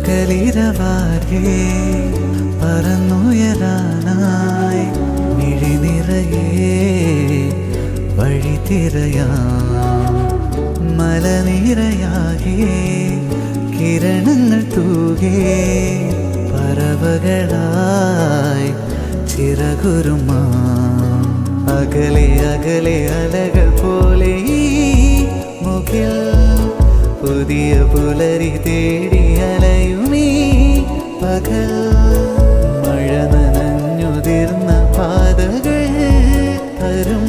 പകലിരവാകെ പറന്നുയരാനായി മിഴിനിറയെ വഴി തിരയാം മലനിരയാകെ കിരണങ്ങൾ തൂകെ പറവകളായി ചിറകുരുമാം അകലെ അകലെ അലകൾ പോലെ ഈ മുകിൽ പുതിയ പുലരി തേടി അലയുമീ പകൽ മഴ നനഞ്ഞുതിർന്ന പാതകൾ തരും